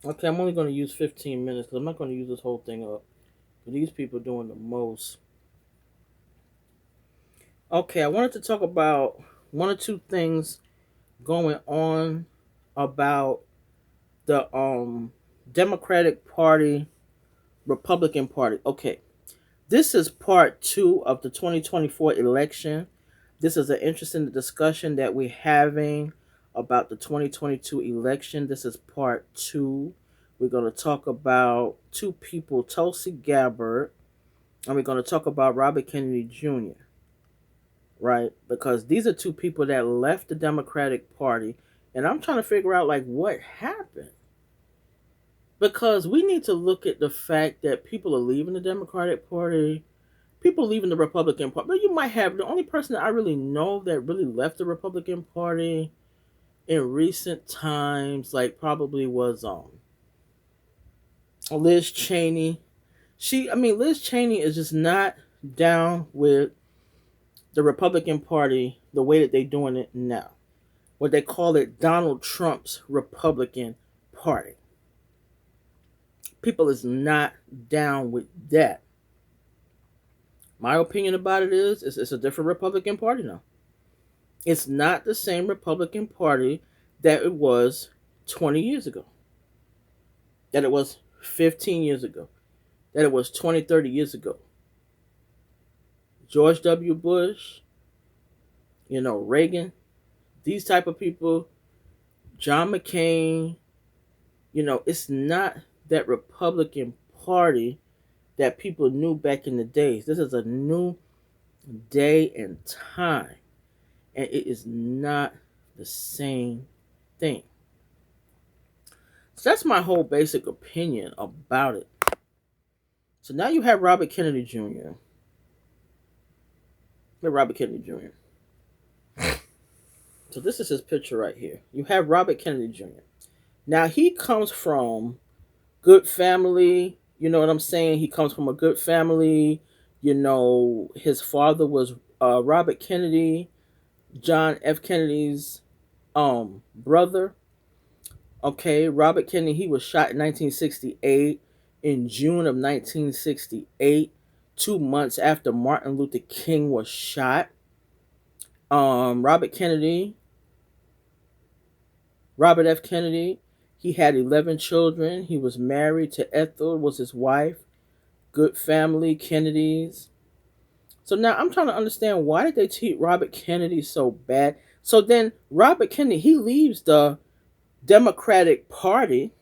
Okay, I'm only going to use 15 minutes because I'm not going to use this whole thing up. These people are doing the most. Okay, I wanted to talk about one or two things going on about the Democratic Party, Republican Party. Okay, this is part two of the 2024 election. This is an interesting discussion that we're having about the 2022 election. This is part two. We're going to talk about two people, Tulsi Gabbard, and we're going to talk about Robert Kennedy Jr., right? Because these are two people that left the Democratic Party, and I'm trying to figure out, like, what happened. Because we need to look at the fact that people are leaving the Democratic Party, people leaving the Republican Party. But you might have the only person that I really know that really left the Republican Party in recent times, like probably was Liz Cheney. Liz Cheney is just not down with the Republican Party the way that they're doing it now. What they call it Donald Trump's Republican Party. People is not down with that. My opinion about it is it's a different Republican Party now. It's not the same Republican Party that it was 20 years ago, that it was 15 years ago, that it was 20, 30 years ago. George W. Bush, Reagan, these type of people, John McCain, it's not that Republican Party that people knew back in the days. This is a new day and time, and it is not the same thing. So that's my whole basic opinion about it. So now you have Robert Kennedy Jr. Robert Kennedy Jr. So this is his picture right here. You have Robert Kennedy Jr. Now he comes from good family. You know what I'm saying? He comes from a good family. His father was Robert Kennedy, John F. Kennedy's brother. Okay, Robert Kennedy, he was shot in 1968, in June of 1968, 2 months after Martin Luther King was shot. Robert Kennedy, Robert F. Kennedy, he had 11 children. He was married to Ethel, was his wife. Good family, Kennedys. So now I'm trying to understand, why did they treat Robert Kennedy so bad? So then Robert Kennedy, he leaves the Democratic Party,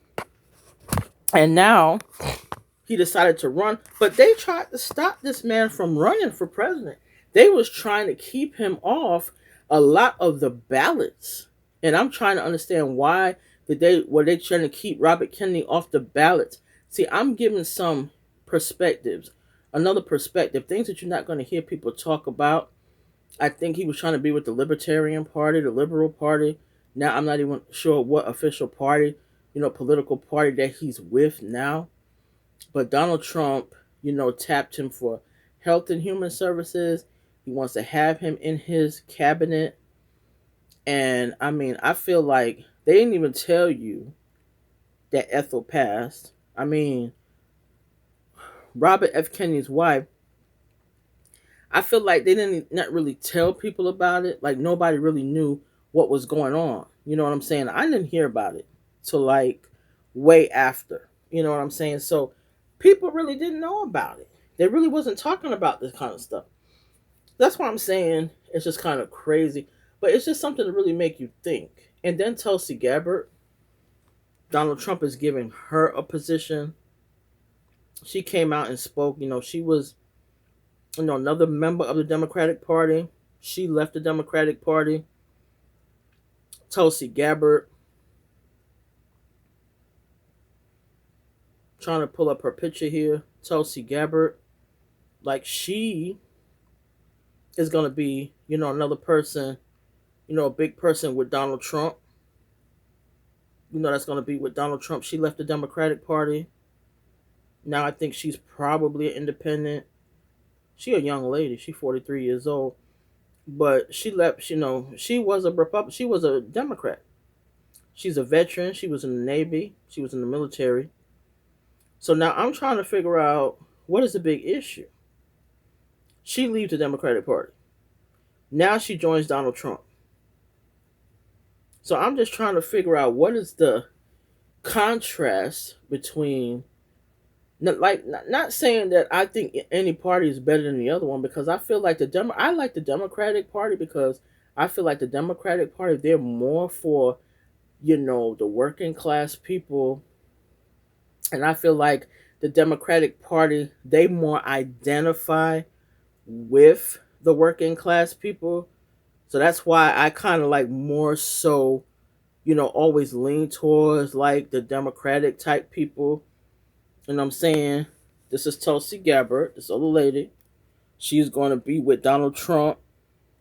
and now he decided to run, but they tried to stop this man from running for president. They was trying to keep him off a lot of the ballots, and I'm trying to understand, why did they were they trying to keep Robert Kennedy off the ballots. See, I'm giving some perspectives, another perspective, things that you're not going to hear people talk about. I think he was trying to be with the Libertarian Party, the Liberal Party. Now I'm not even sure what official party, political party that he's with now. But Donald Trump, tapped him for health and human services. He wants to have him in his cabinet. And I feel like they didn't even tell you that Ethel passed. Robert F. Kennedy's wife, I feel like they didn't not really tell people about it. Like, nobody really knew what was going on. You know what I'm saying? I didn't hear about it till like way after. You know what I'm saying? So people really didn't know about it. They really wasn't talking about this kind of stuff. That's why I'm saying it's just kind of crazy. But it's just something to really make you think. And then Tulsi Gabbard, Donald Trump is giving her a position. She came out and spoke. She was, another member of the Democratic Party. She left the Democratic Party. Tulsi Gabbard, trying to pull up her picture here. Tulsi Gabbard, like, she is going to be, another person, a big person with Donald Trump. That's going to be with Donald Trump. She left the Democratic Party. Now I think she's probably an independent. She a young lady. She 43 years old. But she left, she was a Republican. She was a Democrat. She's a veteran. She was in the Navy. She was in the military. So now I'm trying to figure out what is the big issue. She leaves the Democratic Party. Now she joins Donald Trump. So I'm just trying to figure out what is the contrast between, not saying that I think any party is better than the other one, because I feel like I like the Democratic Party because I feel like the Democratic Party, they're more for, the working class people. And I feel like the Democratic Party, they more identify with the working class people. So that's why I kind of like more so, always lean towards like the Democratic type people. And I'm saying, this is Tulsi Gabbard, this other lady. She's going to be with Donald Trump.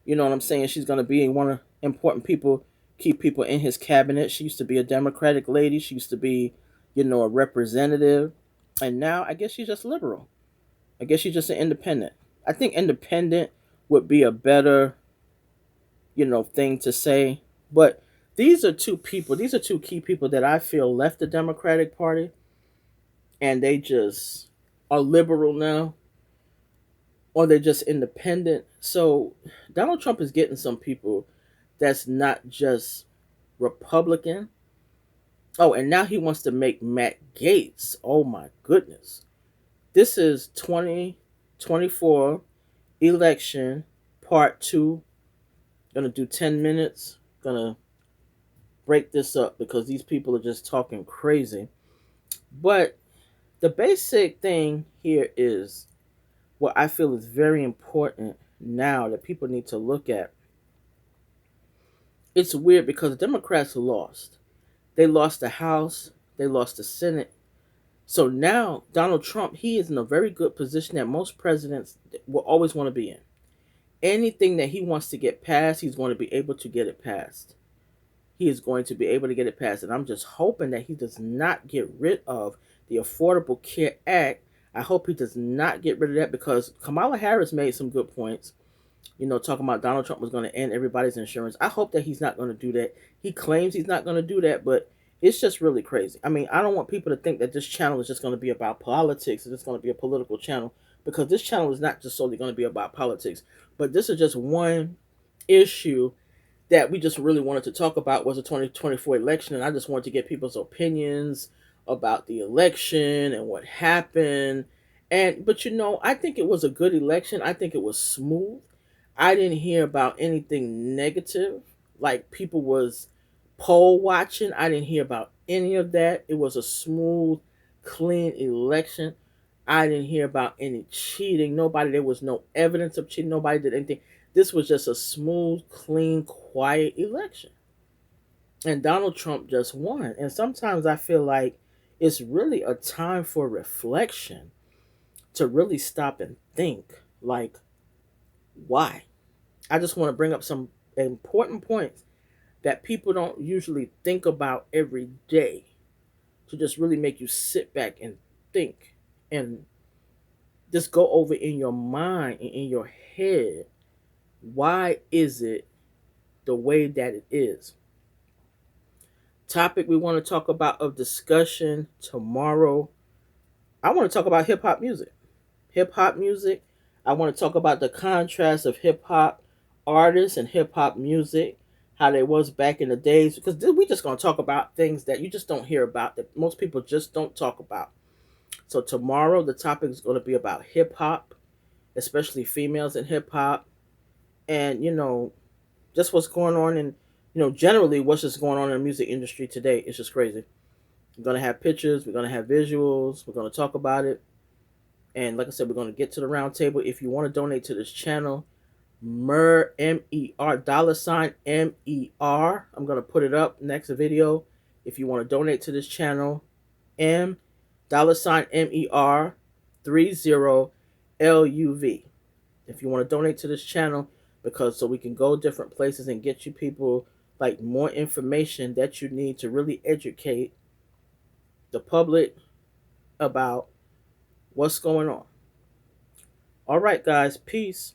You know what I'm saying? She's going to be one of important people, key people in his cabinet. She used to be a Democratic lady. She used to be, a representative. And now I guess she's just liberal. I guess she's just an independent. I think independent would be a better, thing to say. But these are two people, these are two key people that I feel left the Democratic Party and they just are liberal now, or they're just independent. So Donald Trump is getting some people that's not just Republican. Oh, and now he wants to make Matt Gaetz. Oh my goodness. This is 2024 election part 2. Gonna do 10 minutes. Gonna break this up because these people are just talking crazy. But the basic thing here is what I feel is very important now that people need to look at. It's weird because the Democrats lost. They lost the House, they lost the Senate. So now Donald Trump, he is in a very good position that most presidents will always want to be in. Anything that he wants to get passed, he's going to be able to get it passed. He is going to be able to get it passed. And I'm just hoping that he does not get rid of the Affordable Care Act. I hope he does not get rid of that because Kamala Harris made some good points. Talking about Donald Trump was going to end everybody's insurance. I hope that he's not going to do that. He claims he's not going to do that, but it's just really crazy. I mean, I don't want people to think that this channel is just going to be about politics. It's just going to be a political channel, because this channel is not just solely going to be about politics. But this is just one issue that we just really wanted to talk about, was the 2024 election. And I just wanted to get people's opinions about the election and what happened. But I think it was a good election. I think it was smooth. I didn't hear about anything negative, like people was poll watching. I didn't hear about any of that. It was a smooth, clean election. I didn't hear about any cheating. There was no evidence of cheating. Nobody did anything. This was just a smooth, clean, quiet election. And Donald Trump just won. And sometimes I feel like it's really a time for reflection, to really stop and think, like, why? I just want to bring up some important points that people don't usually think about every day, to just really make you sit back and think and just go over in your mind and in your head, why is it the way that it is? Topic we want to talk about of discussion tomorrow. I want to talk about hip hop music. Hip hop music. I want to talk about the contrast of hip hop artists and hip hop music, how they was back in the days, because we just going to talk about things that you just don't hear about, that most people just don't talk about. So tomorrow the topic is going to be about hip hop, especially females in hip hop, and just what's going on, and generally what's just going on in the music industry today. It's just crazy. We're going to have pictures, we're going to have visuals, we're going to talk about it. And like I said, we're going to get to the round table. If you want to donate to this channel, MER, MER, $MER. I'm going to put it up next video. If you want to donate to this channel, MER 30LUV. If you want to donate to this channel, because so we can go different places and get you people like more information that you need to really educate the public about what's going on. All right, guys, peace.